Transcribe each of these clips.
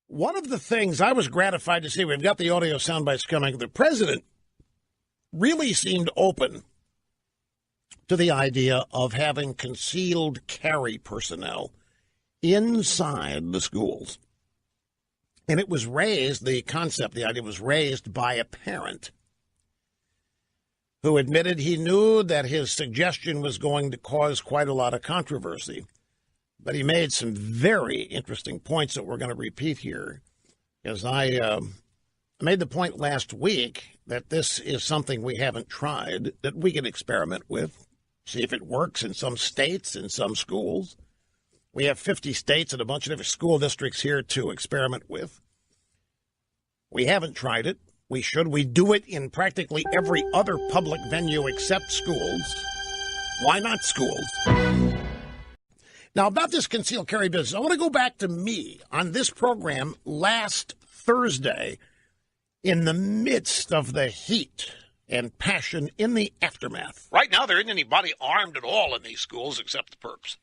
One of the things I was gratified to see, we've got the audio sound bites coming, the president really seemed open to the idea of having concealed carry personnel inside the schools. And it was raised, the idea was raised by a parent who admitted he knew that his suggestion was going to cause quite a lot of controversy. But he made some very interesting points that we're going to repeat here. Because I made the point last week that this is something we haven't tried, that we can experiment with, see if it works in some states, in some schools. We have 50 states and a bunch of different school districts here to experiment with. We haven't tried it. We should. We do it in practically every other public venue except schools. Why not schools? Now, about this concealed carry business, I want to go back to me on this program last Thursday in the midst of the heat and passion in the aftermath. Right now, there isn't anybody armed at all in these schools except the perps.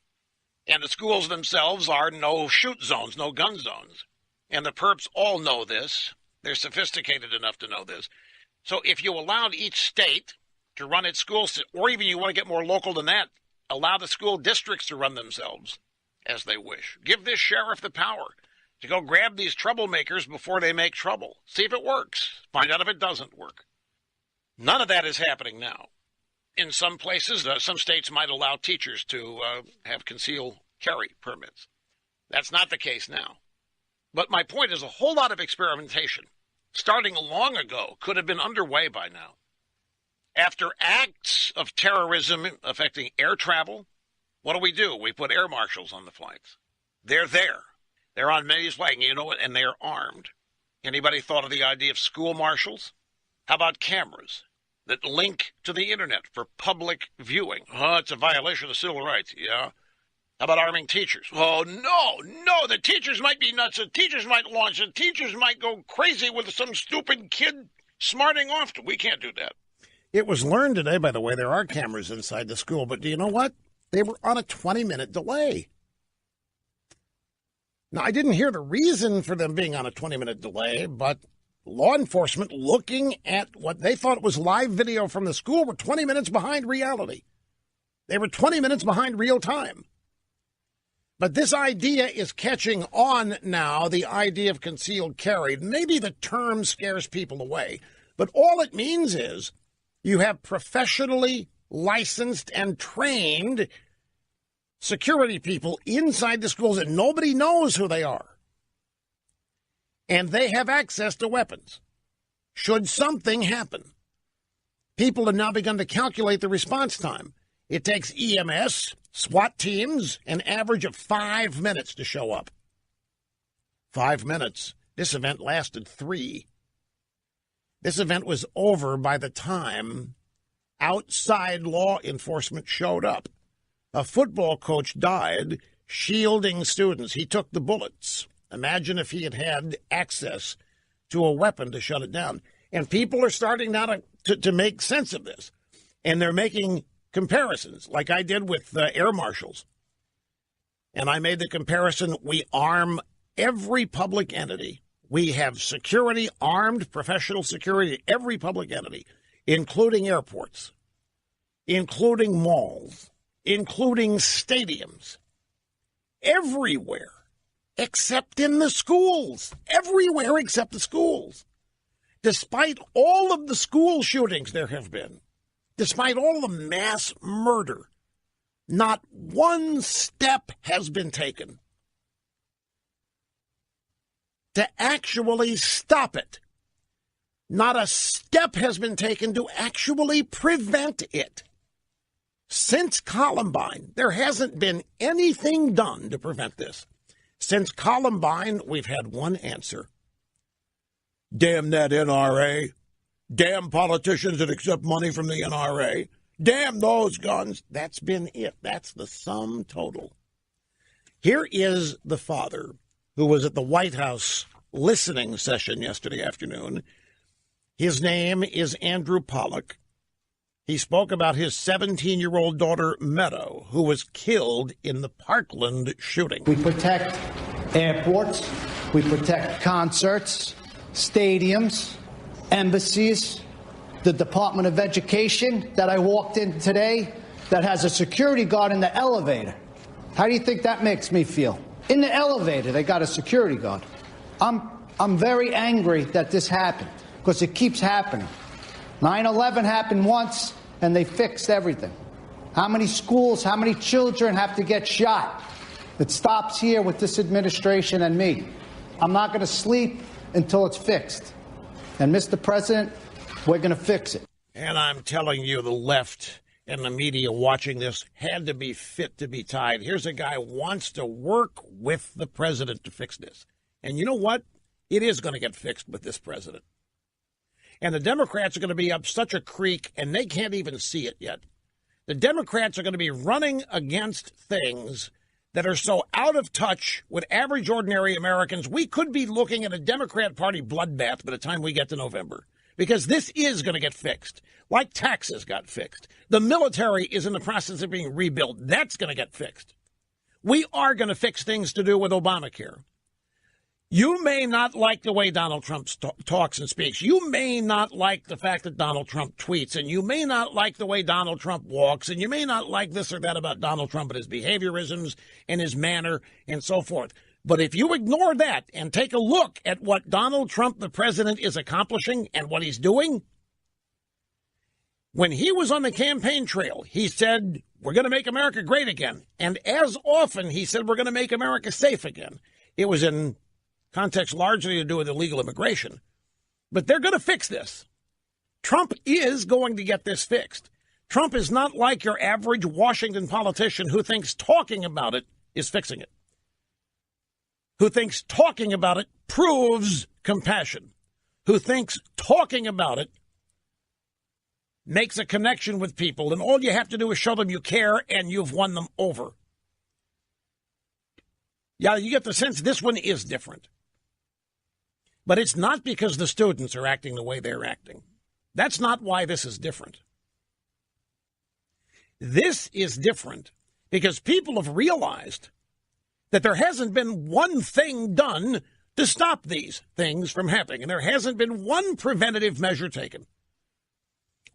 And the schools themselves are no shoot zones, no gun zones. And the perps all know this. They're sophisticated enough to know this. So if you allowed each state to run its schools, or even you want to get more local than that, allow the school districts to run themselves as they wish. Give this sheriff the power to go grab these troublemakers before they make trouble. See if it works. Find out if it doesn't work. None of that is happening now. In some places, some states might allow teachers to have concealed carry permits. That's not the case now. But my point is a whole lot of experimentation, starting long ago, could have been underway by now. After acts of terrorism affecting air travel, what do? We put air marshals on the flights. They're there. They're on many flags, you know what, and they're armed. Anybody thought of the idea of school marshals? How about cameras that link to the internet for public viewing? Oh, it's a violation of civil rights, yeah. How about arming teachers? Oh, no, the teachers might be nuts. The teachers might launch. The teachers might go crazy with some stupid kid smarting off. We can't do that. It was learned today, by the way, there are cameras inside the school, but do you know what? They were on a 20-minute delay. Now, I didn't hear the reason for them being on a 20-minute delay, but law enforcement, looking at what they thought was live video from the school, were 20 minutes behind reality. They were 20 minutes behind real time. But this idea is catching on now, the idea of concealed carry. Maybe the term scares people away, but all it means is you have professionally licensed and trained security people inside the schools, and nobody knows who they are. And they have access to weapons. Should something happen, people have now begun to calculate the response time. It takes EMS, SWAT teams, an average of 5 minutes to show up. 5 minutes. This event lasted 3. This event was over by the time outside law enforcement showed up. A football coach died shielding students. He took the bullets. Imagine if he had had access to a weapon to shut it down. And people are starting now to make sense of this. And they're making comparisons, like I did with air marshals. And I made the comparison, we arm every public entity. We have security, armed professional security, every public entity, including airports, including malls, including stadiums, everywhere except in the schools, everywhere except the schools. Despite all of the school shootings there have been, despite all the mass murder, not one step has been taken to actually stop it. Not a step has been taken to actually prevent it. Since Columbine, there hasn't been anything done to prevent this. Since Columbine, we've had one answer. Damn that NRA. Damn politicians that accept money from the NRA. Damn those guns. That's been it. That's the sum total. Here is the father who was at the White House listening session yesterday afternoon. His name is Andrew Pollack. He spoke about his 17-year-old daughter, Meadow, who was killed in the Parkland shooting. We protect airports, We protect concerts, stadiums, embassies, the Department of Education that I walked in today that has a security guard in the elevator. How do you think that makes me feel? In the elevator, they got a security guard. I'm very angry that this happened because it keeps happening. 9/11 happened once and they fixed everything. How many schools, how many children have to get shot? It stops here with this administration and me. I'm not going to sleep until it's fixed. And Mr. President, we're going to fix it. And I'm telling you, the left and the media watching this had to be fit to be tied. Here's a guy who wants to work with the president to fix this. And you know what? It is going to get fixed with this president. And the Democrats are going to be up such a creek, and they can't even see it yet. The Democrats are going to be running against things that are so out of touch with average, ordinary Americans. We could be looking at a Democrat Party bloodbath by the time we get to November, because this is going to get fixed, like taxes got fixed. The military is in the process of being rebuilt. That's going to get fixed. We are going to fix things to do with Obamacare. You may not like the way Donald Trump talks and speaks. You may not like the fact that Donald Trump tweets, and you may not like the way Donald Trump walks, and you may not like this or that about Donald Trump and his behaviorisms and his manner and so forth. But if you ignore that and take a look at what Donald Trump, the president, is accomplishing and what he's doing, when he was on the campaign trail, he said, we're going to make America great again. And as often, he said, we're going to make America safe again. It was in context largely to do with illegal immigration. But they're going to fix this. Trump is going to get this fixed. Trump is not like your average Washington politician who thinks talking about it is fixing it, who thinks talking about it proves compassion, who thinks talking about it makes a connection with people, and all you have to do is show them you care and you've won them over. Yeah, you get the sense this one is different. But it's not because the students are acting the way they're acting. That's not why this is different. This is different because people have realized that there hasn't been one thing done to stop these things from happening, and there hasn't been one preventative measure taken.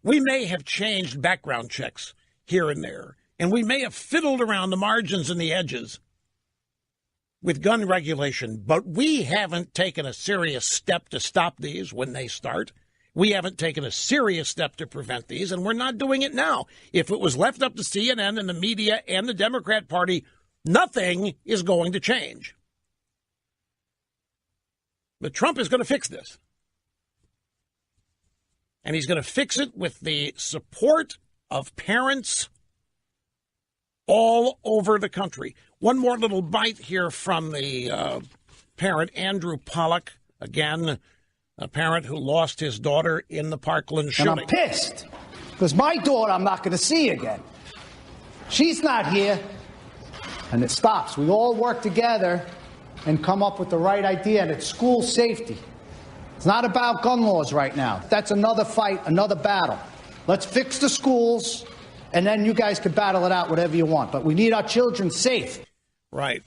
We may have changed background checks here and there, and we may have fiddled around the margins and the edges with gun regulation, but we haven't taken a serious step to stop these when they start. We haven't taken a serious step to prevent these, and we're not doing it now. If it was left up to CNN and the media and the Democrat Party, nothing is going to change. But Trump is going to fix this. And he's going to fix it with the support of parents all over the country. One more little bite here from the parent, Andrew Pollack, again, a parent who lost his daughter in the Parkland shooting. And I'm pissed because my daughter I'm not going to see again. She's not here. And it stops. We all work together and come up with the right idea, and it's school safety. It's not about gun laws right now. That's another fight, another battle. Let's fix the schools, and then you guys can battle it out whatever you want. But we need our children safe. Right.